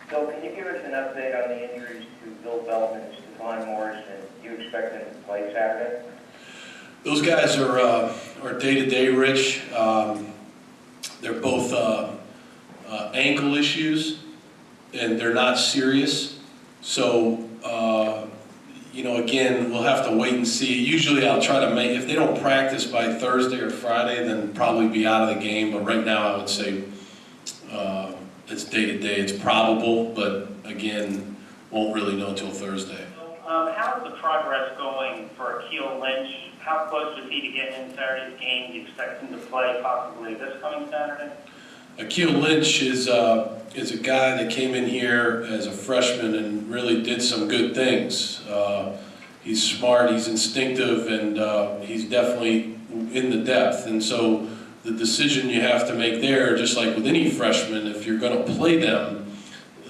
Bill, can you give us an update on the injuries to Bill Beltman and Stephon Morris, and do you expect them to play Saturday? Those guys are day-to-day, Rich. They're both ankle issues, and they're not serious. So, again, we'll have to wait and see. Usually I'll try to if they don't practice by Thursday or Friday, then probably be out of the game. But right now I would say it's day-to-day. It's probable, but again, won't really know until Thursday. How's the progress going for Akeel Lynch? How close is he to getting in Saturday's game? Do you expect him to play possibly this coming Saturday? Akeel Lynch is a guy that came in here as a freshman and really did some good things. He's smart, he's instinctive, and he's definitely in the depth. And so the decision you have to make there, just like with any freshman, if you're going to play them,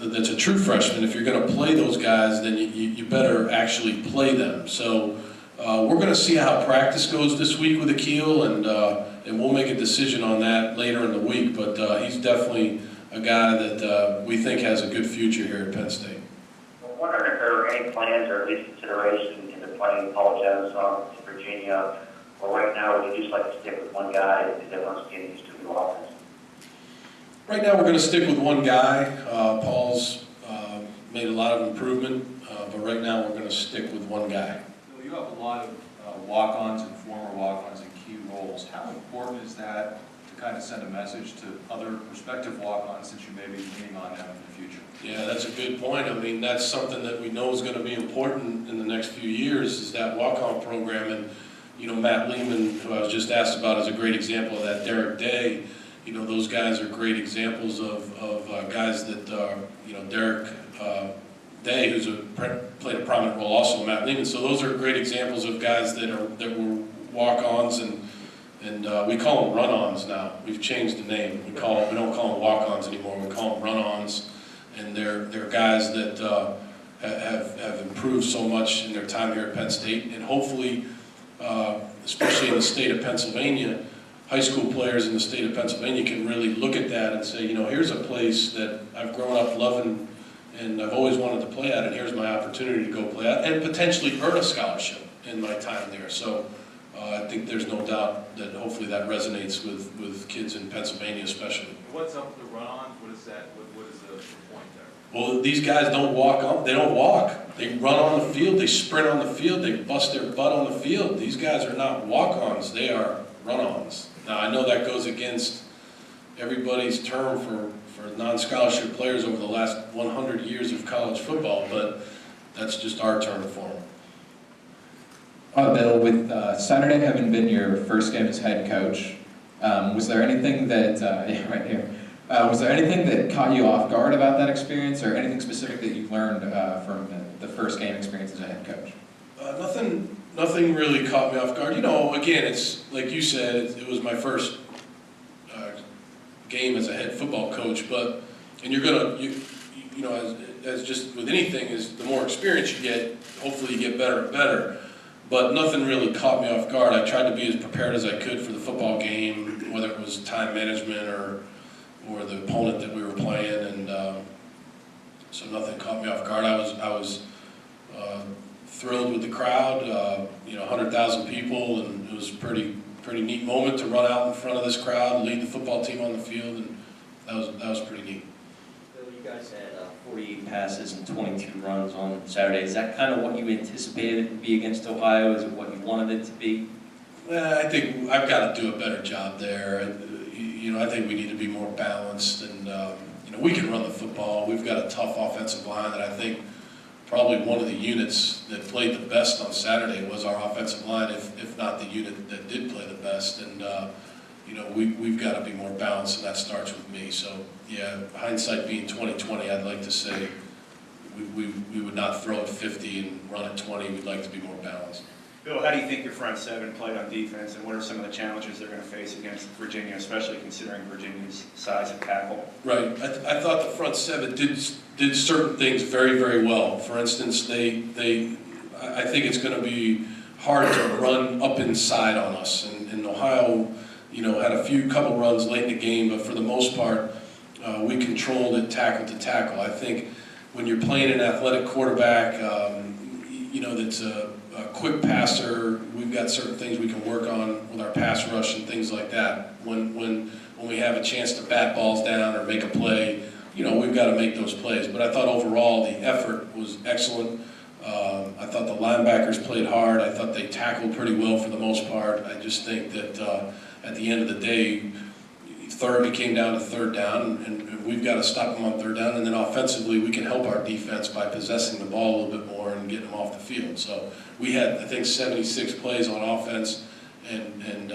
that's a true freshman, if you're going to play those guys, then you better actually play them. So we're going to see how practice goes this week with Akeel, and we'll make a decision on that later in the week. But he's definitely a guy that we think has a good future here at Penn State. I'm wondering if there are any plans or at least consideration into playing Paul Jones on to Virginia, or right now would you just like to stick with one guy because everyone's getting used to the offense? Right now we're going to stick with one guy. Paul's made a lot of improvement, but right now we're going to stick with one guy. So you have a lot of walk-ons and former walk-ons in key roles. How important is that to kind of send a message to other prospective walk-ons that you may be leaning on them in the future? Yeah, that's a good point. I mean, that's something that we know is going to be important in the next few years, is that walk-on program. And, Matt Lehman, who I was just asked about, is a great example of that. Derek Day, those guys are great examples of guys that, Derek Day, who's played a prominent role also, Matt Lehman. So those are great examples of guys that were walk-ons, and we call them run-ons now. We've changed the name. We don't call them walk-ons anymore. We call them run-ons, and they're guys that have improved so much in their time here at Penn State, and hopefully, especially in the state of Pennsylvania, high school players in the state of Pennsylvania can really look at that and say, here's a place that I've grown up loving and I've always wanted to play at, and here's my opportunity to go play at, and potentially earn a scholarship in my time there. So I think there's no doubt that hopefully that resonates with kids in Pennsylvania especially. What's up with the run-ons? What is that? What is the point there? Well, these guys don't walk up. They don't walk. They run on the field. They sprint on the field. They bust their butt on the field. These guys are not walk-ons. They are run-ons. Now, I know that goes against everybody's term for non-scholarship players over the last 100 years of college football, but that's just our term for them. Bill, with Saturday having been your first game as head coach, was there anything that, right here, was there anything that caught you off guard about that experience, or anything specific that you've learned from the first game experience as a head coach? Nothing really caught me off guard. Again, it's like you said, it was my first game as a head football coach. And you're gonna, as just with anything, is the more experience you get, hopefully you get better and better. But nothing really caught me off guard. I tried to be as prepared as I could for the football game, whether it was time management or the opponent that we were playing, and so nothing caught me off guard. I was thrilled with the crowd, 100,000 people, and it was a pretty neat moment to run out in front of this crowd and lead the football team on the field, and that was pretty neat. Bill, you guys had 48 passes and 22 runs on Saturday. Is that kind of what you anticipated it to be against Ohio? Is it what you wanted it to be? I think I've got to do a better job there. I think we need to be more balanced, and we can run the football. We've got a tough offensive line that I think probably one of the units that played the best on Saturday was our offensive line, if not the unit that did play the best. And we've got to be more balanced, and that starts with me. So yeah, hindsight being 20/20, I'd like to say we would not throw at 50 and run at 20. We'd like to be more balanced. Bill, how do you think your front seven played on defense, and what are some of the challenges they're going to face against Virginia, especially considering Virginia's size of tackle? Right. I thought the front seven did certain things very, very well. For instance, I think it's going to be hard to run up inside on us. And Ohio, had a couple runs late in the game, but for the most part, we controlled it tackle to tackle. I think when you're playing an athletic quarterback, you know, that's a quick passer, we've got certain things we can work on with our pass rush and things like that. When we have a chance to bat balls down or make a play, you know, we've got to make those plays. But I thought overall the effort was excellent. I thought the linebackers played hard. I thought they tackled pretty well for the most part. I just think that at the end of the day, it came down to third down, and we've got to stop them on third down. And then offensively, we can help our defense by possessing the ball a little bit more and getting them off the field. So we had, I think, 76 plays on offense, and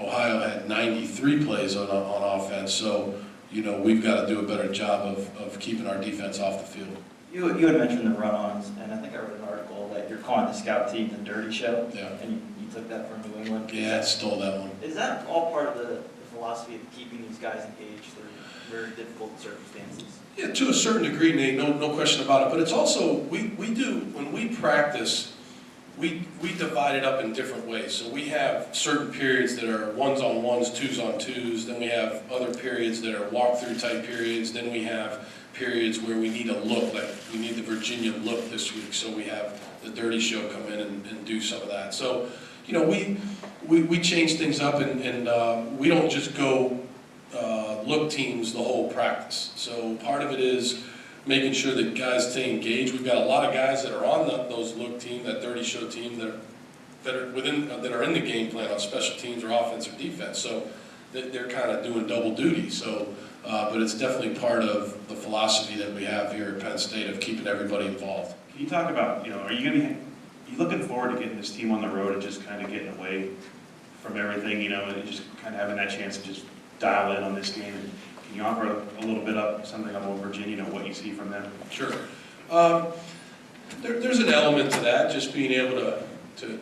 Ohio had 93 plays on offense. So, you know, we've got to do a better job of keeping our defense off the field. You had mentioned the run-ons, and I think I read an article that you're calling the scout team the dirty show. Yeah. And you took that from New England. Yeah, I stole that one. Is that all part of the philosophy of keeping these guys engaged through very difficult circumstances? Yeah, to a certain degree, Nate, no question about it. But it's also, we do, when we practice, we divide it up in different ways. So we have certain periods that are ones-on-ones, twos-on-twos. Then we have other periods that are walkthrough type periods. Then we have periods where we need a look, like we need the Virginia look this week. So we have the Dirty Show come in and do some of that. So, you know, we change things up, and we don't just go look teams the whole practice. So part of it is making sure that guys stay engaged. We've got a lot of guys that are on those look team, that Dirty Show team, that are in the game plan on special teams or offense or defense. So they're kind of doing double duty. So, but it's definitely part of the philosophy that we have here at Penn State of keeping everybody involved. Can you talk about, you know, are you looking forward to getting this team on the road and just kind of getting away from everything, you know, and just kind of having that chance to just dial in on this game? And can you offer a little bit up something about Virginia, you know, what you see from them? Sure. There's an element to that, just being able to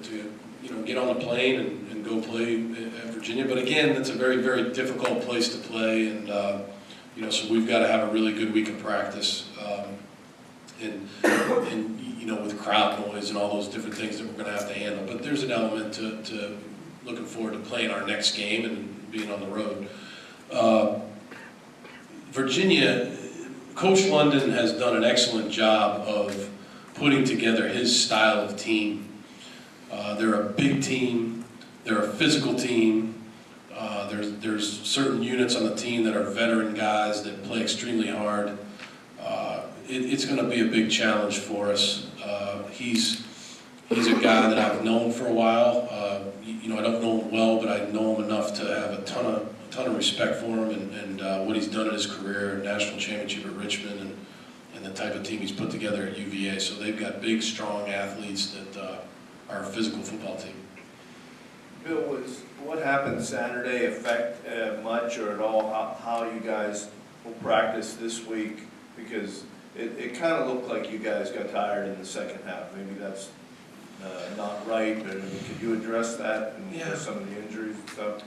you know, get on the plane and go play at Virginia. But again, it's a very, very difficult place to play, and you know, so we've got to have a really good week of practice, and you know, with crowd noise and all those different things that we're going to have to handle. But there's an element to looking forward to playing our next game and being on the road. Virginia, Coach London has done an excellent job of putting together his style of team. They're a big team. They're a physical team. There's certain units on the team that are veteran guys that play extremely hard. It's going to be a big challenge for us. He's a guy that I've known for a while. You know, I don't know him well, but I know him enough to have a ton of respect for him and what he's done in his career, national championship at Richmond, and the type of team he's put together at UVA. So they've got big, strong athletes that are a physical football team. Bill, what happened Saturday affect much or at all how you guys will practice this week? Because it kind of looked like you guys got tired in the second half. Maybe that's not right, but could you address that and some of the injuries and stuff?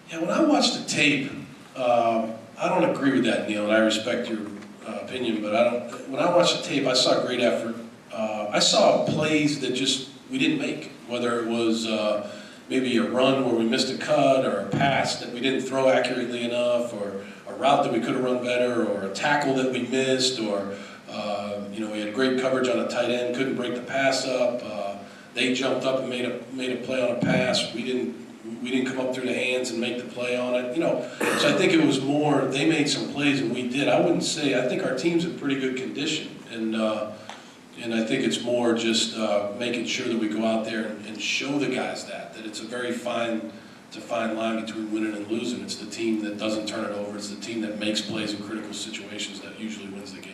Yeah, when I watched the tape, I don't agree with that, Neil, and I respect your opinion, but when I watched the tape, I saw great effort. I saw plays that just we didn't make, whether it was maybe a run where we missed a cut, or a pass that we didn't throw accurately enough, or a route that we could have run better, or a tackle that we missed, or you know, we had great coverage on a tight end, couldn't break the pass up. They jumped up and made a play on a pass. We didn't come up through the hands and make the play on it. You know, so I think it was more they made some plays and we did. I wouldn't say, I think our team's in pretty good condition, and I think it's more just making sure that we go out there and show the guys that it's a very fine line between winning and losing. It's the team that doesn't turn it over. It's the team that makes plays in critical situations that usually wins the game.